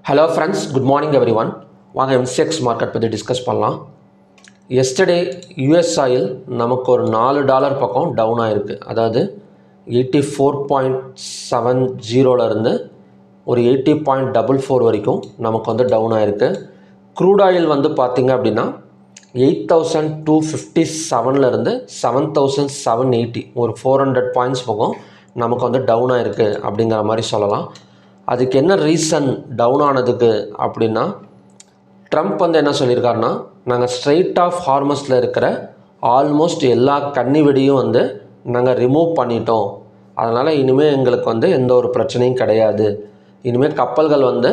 Hello friends, good morning everyone. வாங்க MCX market பற்றி discuss பண்ணலாம். எஸ்டர்டே US ஆயில் நமக்கு ஒரு $4 பக்கம் டவுன் ஆகிருக்கு. அதாவது 84.70 இருந்து ஒரு 80.44 வரைக்கும் நமக்கு வந்து டவுன் ஆகிருக்கு. க்ரூட் ஆயில் வந்து பார்த்திங்க அப்படின்னா 8257 இருந்து 7780 ஒரு 400 பாயிண்ட்ஸ் பக்கம் நமக்கு வந்து டவுன் ஆகிருக்கு அப்படிங்கிற மாதிரி சொல்லலாம். அதுக்கு என்ன ரீசன் டவுன் ஆனதுக்கு அப்படின்னா, ட்ரம்ப் வந்து என்ன சொல்லியிருக்காருன்னா, நாங்கள் ஸ்ட்ரெயிட் ஆஃப் ஹார்மஸில் இருக்கிற ஆல்மோஸ்ட் எல்லா கன்னி வெடியும் வந்து நாங்கள் ரிமூவ் பண்ணிட்டோம். அதனால் இனிமேல் எங்களுக்கு வந்து எந்த ஒரு பிரச்சனையும் கிடையாது. இனிமேல் கப்பல்கள் வந்து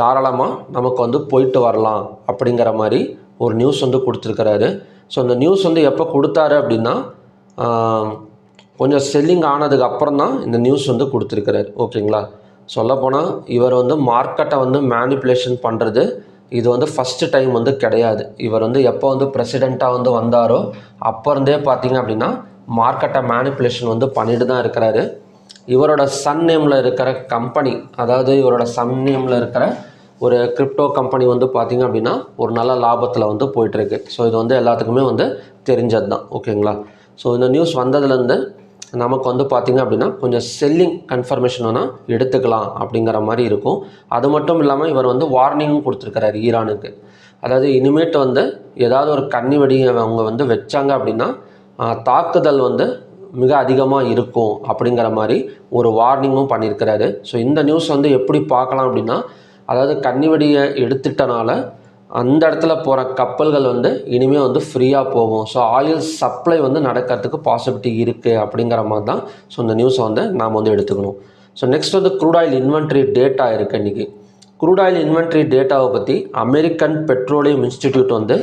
தாராளமாக நமக்கு வந்து போயிட்டு வரலாம் அப்படிங்கிற மாதிரி ஒரு நியூஸ் வந்து கொடுத்துருக்கிறாரு. ஸோ இந்த நியூஸ் வந்து எப்போ கொடுத்தாரு அப்படின்னா, கொஞ்சம் செல்லிங் ஆனதுக்கு அப்புறம் தான் இந்த நியூஸ் வந்து கொடுத்துருக்கிறாரு. ஓகேங்களா? சொல்லப்போனால் இவர் வந்து மார்க்கெட்டை வந்து மேனிப்புலேஷன் பண்ணுறது இது வந்து ஃபஸ்ட்டு டைம் வந்து கிடையாது. இவர் வந்து எப்போ வந்து பிரசிடெண்ட்டாக வந்து வந்தாரோ அப்போ இருந்தே பார்த்திங்க அப்படின்னா மார்க்கெட்டை மேனிப்புலேஷன் வந்து பண்ணிட்டு தான் இருக்கிறாரு. இவரோட சன் நேமில் இருக்கிற கம்பெனி, அதாவது இவரோட சன் நேமில் இருக்கிற ஒரு கிரிப்டோ கம்பெனி வந்து பார்த்திங்க அப்படின்னா ஒரு நல்ல லாபத்தில் வந்து போயிட்டுருக்கு. ஸோ இது வந்து எல்லாத்துக்குமே வந்து தெரிஞ்சது தான். ஓகேங்களா? ஸோ இந்த நியூஸ் வந்ததுலேருந்து நமக்கு வந்து பார்த்திங்க அப்படின்னா கொஞ்சம் செல்லிங் கன்ஃபர்மேஷன் வேணால் எடுத்துக்கலாம் அப்படிங்கிற மாதிரி இருக்கும். அது மட்டும் இல்லாமல் இவர் வந்து வார்னிங்கும் கொடுத்துருக்கிறார் ஈரானுக்கு. அதாவது இனிமேட்டு வந்து ஏதாவது ஒரு கன்னி வெடி அவங்க வந்து வச்சாங்க அப்படின்னா தாக்குதல் வந்து மிக அதிகமாக இருக்கும் அப்படிங்கிற மாதிரி ஒரு வார்னிங்கும் பண்ணியிருக்கிறாரு. ஸோ இந்த நியூஸ் வந்து எப்படி பார்க்கலாம் அப்படின்னா, அதாவது கன்னி வெடியை எடுத்துட்டனால அந்த இடத்துல போகிற கப்பல்கள் வந்து இனிமேல் வந்து ஃப்ரீயாக போகும். ஸோ ஆயில் சப்ளை வந்து நடக்கிறதுக்கு பாசிபிலிட்டி இருக்குது அப்படிங்கிற மாதிரி தான் ஸோ இந்த நியூஸை வந்து நாம் வந்து எடுத்துக்கணும். ஸோ நெக்ஸ்ட் வந்து க்ரூட் ஆயில் இன்வென்ட்ரி டேட்டா இருக்குது. இன்றைக்கி க்ரூட் ஆயில் இன்வென்ட்ரி டேட்டாவை பற்றி அமெரிக்கன் பெட்ரோலியம் இன்ஸ்டிடியூட் வந்து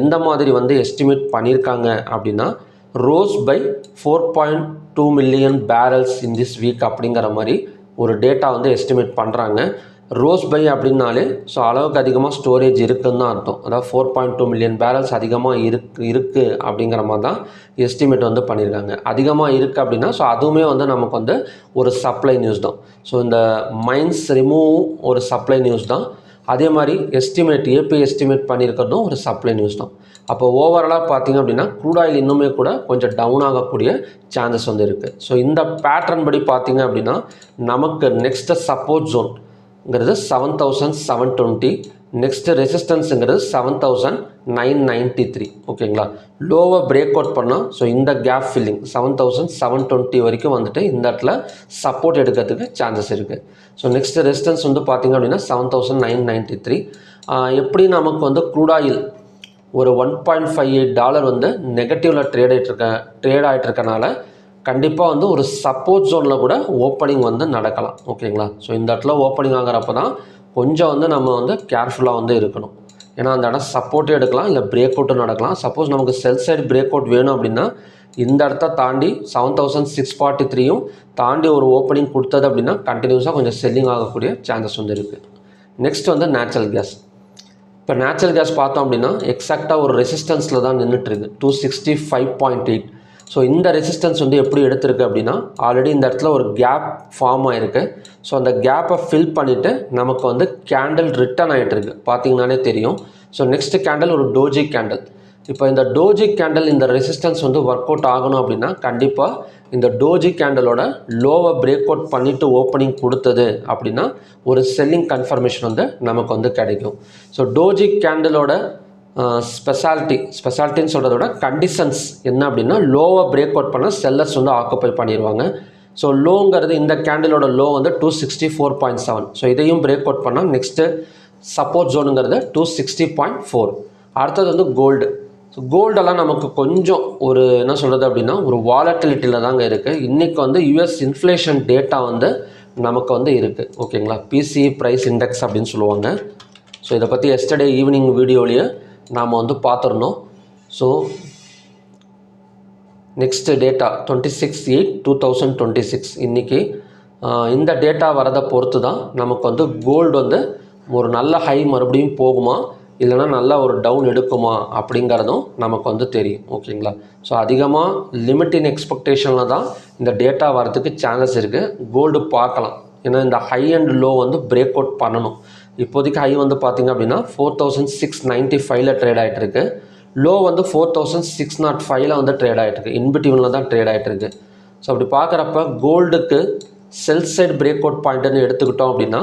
எந்த மாதிரி வந்து எஸ்டிமேட் பண்ணியிருக்காங்க அப்படின்னா, rose by 4.2 million barrels in this week அப்படிங்கிற மாதிரி ஒரு டேட்டா வந்து எஸ்டிமேட் பண்ணுறாங்க. ரோஸ் பை அப்படின்னாலே ஸோ அளவுக்கு அதிகமாக ஸ்டோரேஜ் இருக்குதுன்னு தான் அர்த்தம். அதாவது 4.2 மில்லியன் பேரல்ஸ் அதிகமாக இருக்குது அப்படிங்கிற மாதிரி தான் எஸ்டிமேட் வந்து பண்ணியிருக்காங்க. அதிகமாக இருக்குது அப்படின்னா ஸோ அதுவுமே வந்து நமக்கு வந்து ஒரு சப்ளை நியூஸ் தான். ஸோ இந்த மைன்ஸ் ரிமூவ் ஒரு சப்ளை நியூஸ் தான். அதே மாதிரி எஸ்டிமேட் ஏபி எஸ்டிமேட் பண்ணியிருக்கிறதும் ஒரு சப்ளை நியூஸ் தான். அப்போ ஓவராலாக பார்த்திங்க அப்படின்னா க்ரூட் ஆயில் இன்னுமே கூட கொஞ்சம் டவுன் ஆகக்கூடிய சான்சஸ் வந்து இருக்குது. ஸோ இந்த பேட்டர்ன் படி பார்த்திங்க அப்படின்னா நமக்கு நெக்ஸ்ட்டு சப்போர்ட் ஜோன்ங்கிறது 7720, நெக்ஸ்ட்டு ரெசிஸ்டன்ஸுங்கிறது 7993. ஓகேங்களா? லோவை பிரேக் அவுட் பண்ணால் ஸோ இந்த கேப் ஃபில்லிங் 7720 வரைக்கும் வந்துட்டு இந்த இடத்துல சப்போர்ட் எடுக்கிறதுக்கு சான்சஸ் இருக்குது. ஸோ நெக்ஸ்ட்டு ரெசிஸ்டன்ஸ் வந்து பார்த்திங்க அப்படின்னா 7993. எப்படி நமக்கு வந்து க்ரூட் ஆயில் ஒரு $1.58 வந்து நெகட்டிவில் ட்ரேட் ஆகிட்டுருக்கனால கண்டிப்பாக வந்து ஒரு சப்போர்ட் ஜோனில் கூட ஓப்பனிங் வந்து நடக்கலாம். ஓகேங்களா? ஸோ இந்த இடத்துல ஓப்பனிங் ஆகிறப்ப தான் கொஞ்சம் வந்து நம்ம வந்து கேர்ஃபுல்லாக வந்து இருக்கணும். ஏன்னா அந்த இடம் சப்போர்ட்டே எடுக்கலாம், இல்லை பிரேக் அவுட்டும் நடக்கலாம். சப்போஸ் நமக்கு செல் சைடு பிரேக் அவுட் வேணும் அப்படின்னா இந்த இடத்த தாண்டி 7643 தாண்டி ஒரு ஓப்பனிங் கொடுத்தது அப்படின்னா கண்டினியூஸாக கொஞ்சம் செல்லிங் ஆகக்கூடிய சான்சஸ் வந்து இருக்குது. நெக்ஸ்ட் வந்து நேச்சுரல் கேஸ். இப்போ நேச்சுரல் கேஸ் பார்த்தோம் அப்படின்னா எக்ஸாக்டாக ஒரு ரெசிஸ்டன்ஸில் தான் நின்றுட்டுருக்கு 265.8. ஸோ இந்த ரெசிஸ்டன்ஸ் வந்து எப்படி எடுத்திருக்கு அப்படின்னா ஆல்ரெடி இந்த இடத்துல ஒரு கேப் ஃபார்ம் ஆகிருக்கு. ஸோ அந்த கேப்பை ஃபில் பண்ணிவிட்டு நமக்கு வந்து கேண்டில் ரிட்டர்ன் ஆகிட்டுருக்கு, பார்த்தீங்கன்னாலே தெரியும். ஸோ நெக்ஸ்ட்டு கேண்டில் ஒரு டோஜி கேண்டில். இப்போ இந்த டோஜி கேண்டில் இந்த ரெசிஸ்டன்ஸ் வந்து ஒர்க் அவுட் ஆகணும் அப்படின்னா கண்டிப்பாக இந்த டோஜி கேண்டலோட லோவை பிரேக் அவுட் பண்ணிவிட்டு ஓப்பனிங் கொடுத்தது அப்படின்னா ஒரு செல்லிங் கன்ஃபர்மேஷன் வந்து நமக்கு வந்து கிடைக்கும். ஸோ டோஜி கேண்டலோட ஸ்பெஷாலிட்டின்னு சொல்கிறத விட கண்டிஷன்ஸ் என்ன அப்படின்னா லோவை பிரேக் அவுட் பண்ண செல்லர்ஸ் வந்து ஆக்குப்பை பண்ணிடுவாங்க. ஸோ லோங்கிறது இந்த கேண்டிலோட லோ வந்து 264.7. ஸோ இதையும் பிரேக் அவுட் பண்ணால் நெக்ஸ்ட்டு சப்போர்ட் ஜோனுங்கிறது 260.4. அடுத்தது வந்து கோல்டு. ஸோ கோல்டெல்லாம் நமக்கு கொஞ்சம் ஒரு என்ன சொல்கிறது அப்படின்னா ஒரு வாலட்டிலிட்டியில் தாங்க இருக்குது. இன்றைக்கி வந்து யூஎஸ் இன்ஃப்ளேஷன் டேட்டா வந்து நமக்கு வந்து இருக்குது. ஓகேங்களா? PCE ப்ரைஸ் இண்டெக்ஸ் அப்படின்னு சொல்லுவாங்க. ஸோ இதை பற்றி எஸ்டர்டே ஈவினிங் வீடியோலேயே நாம் வந்து பார்த்துருந்தோம். ஸோ நெக்ஸ்ட்டு டேட்டா 26/8/2026 இன்றைக்கி இந்த டேட்டா வரதை பொறுத்து தான் நமக்கு வந்து கோல்டு வந்து ஒரு நல்ல ஹை மறுபடியும் போகுமா இல்லைனா நல்லா ஒரு டவுன் எடுக்குமா அப்படிங்கிறதும் நமக்கு வந்து தெரியும். ஓகேங்களா? ஸோ அதிகமாக லிமிட்டின் எக்ஸ்பெக்டேஷனில் தான் இந்த டேட்டா வரதுக்கு சான்சஸ் இருக்குது. கோல்டு பார்க்கலாம், ஏன்னா இந்த ஹை அண்ட் லோ வந்து பிரேக் அவுட் பண்ணணும். இப்போதைக்கு ஹை வந்து பார்த்திங்க அப்படின்னா 4695ல் ட்ரேட் ஆகிட்டுருக்கு. லோ வந்து 4605ல் வந்து ட்ரேட் ஆகிட்டுருக்கு. இன்பிட்வீனில் தான் ட்ரேட் ஆகிட்டுருக்கு. ஸோ அப்படி பார்க்குறப்ப கோல்டுக்கு செல் சைட் பிரேக் அவுட் பாயிண்ட்டுன்னு எடுத்துக்கிட்டோம் அப்படின்னா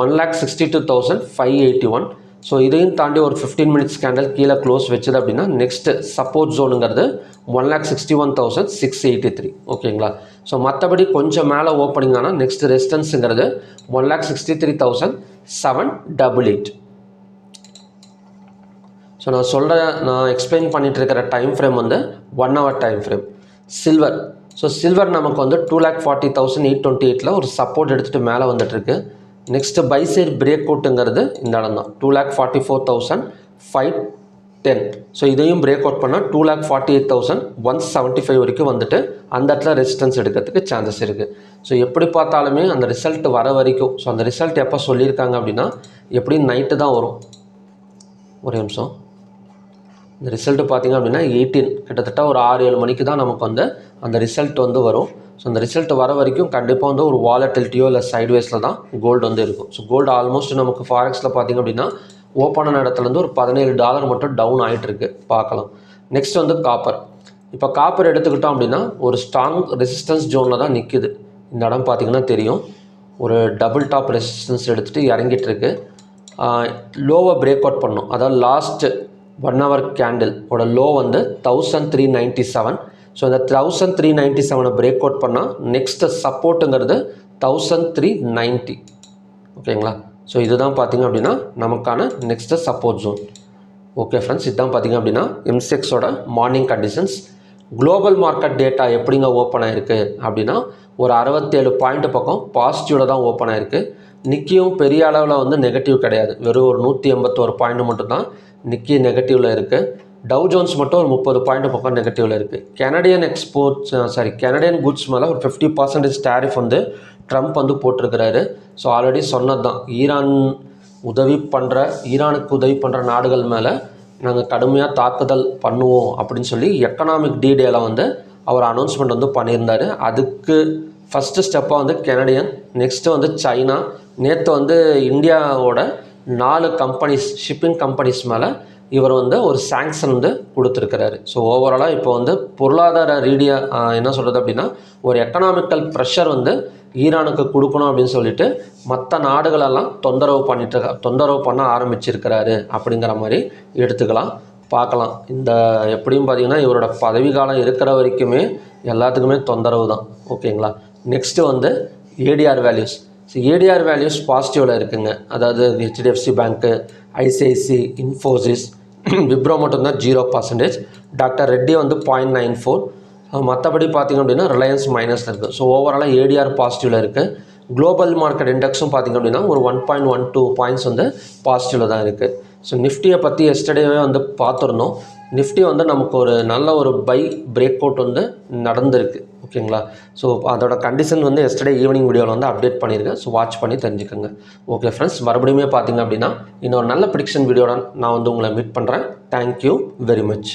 1,62,581. ஸோ இதையும் தாண்டி ஒரு 15 மினிட்ஸ் கேண்டில் கீழே க்ளோஸ் வச்சுது அப்படின்னா நெக்ஸ்ட்டு சப்போர்ட் ஜோனுங்கிறது 1,61,683. ஓகேங்களா. ஸோ மற்றபடி கொஞ்சம் மேலே ஓப்பனிங் ஆனால் நெக்ஸ்ட் ரெசிஸ்டன்ஸுங்கிறது 1,63,788. ஸோ நான் எக்ஸ்பிளைன் பண்ணிகிட்டு இருக்கிற டைம் ஃப்ரேம் வந்து 1 hour time frame. Silver. So silver நமக்கு வந்து 2,40,828ல் ஒரு சப்போர்ட் எடுத்துகிட்டு மேலே வந்துட்டுருக்கு. நெக்ஸ்ட்டு பை சைட் பிரேக் அவுட்டுங்கிறது இந்த இடம் தான் 2,44,510. ஸோ இதையும் பிரேக் அவுட் பண்ணால் 2,48,175 வரைக்கும் வந்துட்டு அந்த இடத்துல ரெசிஸ்டன்ஸ் எடுக்கிறதுக்கு சான்சஸ் இருக்குது. ஸோ எப்படி பார்த்தாலுமே அந்த ரிசல்ட் வர வரைக்கும், ஸோ அந்த ரிசல்ட் எப்போ சொல்லியிருக்காங்க அப்படின்னா எப்படியும் நைட்டு தான் வரும். ஒரே நிமிஷம். இந்த ரிசல்ட்டு பார்த்திங்க அப்படின்னா 18 கிட்டத்தட்ட ஒரு 6-7 மணிக்கு தான் நமக்கு வந்து அந்த ரிசல்ட் வந்து வரும். ஸோ அந்த ரிசல்ட் வர வரைக்கும் கண்டிப்பாக வந்து ஒரு வாலட்டிலிட்டியோ இல்லை சைட்வேஸில் தான் கோல்டு வந்து இருக்கும். ஸோ கோல்டு ஆல்மோஸ்ட் நமக்கு ஃபாரெக்ஸில் பார்த்திங்க அப்படின்னா ஓப்பனான இடத்துலேருந்து ஒரு $17 மட்டும் டவுன் ஆகிட்டுருக்கு. பார்க்கலாம். நெக்ஸ்ட் வந்து காப்பர். இப்போ காப்பர் எடுத்துக்கிட்டோம் அப்படின்னா ஒரு ஸ்ட்ராங் ரெசிஸ்டன்ஸ் ஜோனில் தான் நிற்குது. இந்த இடம் பார்த்திங்கன்னா தெரியும். ஒரு டபுள் டாப் ரெசிஸ்டன்ஸ் எடுத்துகிட்டு இறங்கிட்டு இருக்கு. லோவை பிரேக் அவுட் பண்ணணும். அதாவது லாஸ்ட்டு 1 hour கேண்டில் ஓட லோ வந்து 1397. ஸோ இந்த 1397 பிரேக் அவுட் பண்ணால் நெக்ஸ்ட்டு சப்போர்ட்டுங்கிறது 1390. ஓகேங்களா. ஸோ இதுதான் பார்த்திங்க அப்படின்னா நமக்கான next support zone. Okay friends, இதுதான் பார்த்திங்க அப்படின்னா எம்செக்ஸோட morning conditions. Global market data எப்படிங்க ஓப்பன் ஆகிருக்கு அப்படின்னா ஒரு 67 பாயிண்ட் பக்கம் பாசிட்டிவில் தான் ஓப்பன் ஆகிருக்கு. நிக்கியும் பெரிய அளவில் வந்து நெகட்டிவ் கிடையாது. வெறும் ஒரு 181 பாயிண்ட் மட்டும்தான் நிக்கி நெகட்டிவில் இருக்குது. டவ் ஜோன்ஸ் மட்டும் ஒரு 30 பாயிண்ட் பக்கம் நெகட்டிவில் இருக்குது. கனடியன் குட்ஸ் மேலே ஒரு 50% டேரிஃப் வந்து ட்ரம்ப் வந்து போட்டிருக்கிறாரு. ஸோ ஆல்ரெடி சொன்னது தான், ஈரானுக்கு உதவி பண்ணுற நாடுகள் மேலே நாங்கள் கடுமையாக தாக்குதல் பண்ணுவோம் அப்படின்னு சொல்லி எக்கனாமிக் டீடெயிலை வந்து அவர் அனௌன்ஸ்மெண்ட் வந்து பண்ணியிருந்தார். அதுக்கு ஃபஸ்ட்டு ஸ்டெப்பாக வந்து கெனடியன், நெக்ஸ்ட்டு வந்து சைனா, நேற்று வந்து இந்தியாவோட 4 கம்பெனிஸ் ஷிப்பிங் கம்பெனிஸ் மேலே இவர் வந்து ஒரு சாங்ஷன் வந்து கொடுத்துருக்கிறாரு. ஸோ ஓவராலாக இப்போ வந்து பொருளாதார ரீதியாக என்ன சொல்கிறது அப்படின்னா ஒரு எக்கனாமிக்கல் ப்ரெஷர் வந்து ஈரானுக்கு கொடுக்கணும் அப்படின்னு சொல்லிட்டு மற்ற நாடுகளெல்லாம் தொந்தரவு பண்ண ஆரம்பிச்சிருக்கிறாரு அப்படிங்கிற மாதிரி எடுத்துக்கலாம். பார்க்கலாம். இந்த எப்படியும் பார்த்திங்கன்னா இவரோட பதவி காலம் இருக்கிற வரைக்குமே எல்லாத்துக்குமே தொந்தரவு தான். ஓகேங்களா. நெக்ஸ்ட்டு வந்து ATR values. So ATR values பாசிட்டிவில் இருக்குங்க. அதாவது HDFC bank, ICIC, Infosys, Wipro மட்டும்தான் 0%. டாக்டர் ரெட்டி வந்து 0.94. மற்றபடி பார்த்திங்க அப்படின்னா ரிலையன்ஸ் மைனஸில் இருக்குது. ஸோ ஓவராலாக ஏடிஆர் பாசிட்டிவில் இருக்குது. குளோபல் மார்க்கெட் இண்டெக்ஸும் பார்த்திங்க அப்படின்னா ஒரு 1.12 பாயிண்ட்ஸ் வந்து பாசிட்டிவில் தான் இருக்குது. ஸோ நிஃப்டியை பற்றி எஸ்டர்டேவே வந்து பார்த்துருந்தோம். நிஃப்டி வந்து நமக்கு ஒரு நல்ல ஒரு பை பிரேக் அவுட் வந்து நடந்திருக்கு. ஓகேங்களா. ஸோ அதோட கண்டிஷன் வந்து எஸ்டர்டே ஈவினிங் வீடியோவில் வந்து அப்டேட் பண்ணியிருக்கேன். ஸோ வாட்ச் பண்ணி தெரிஞ்சுக்கோங்க. ஓகே ஃப்ரெண்ட்ஸ், மறுபடியுமே பார்த்திங்க அப்படின்னா இன்னொரு நல்ல ப்ரிடிக்ஷன் வீடியோட நான் வந்து உங்களை மீட் பண்ணுறேன். Thank you very much.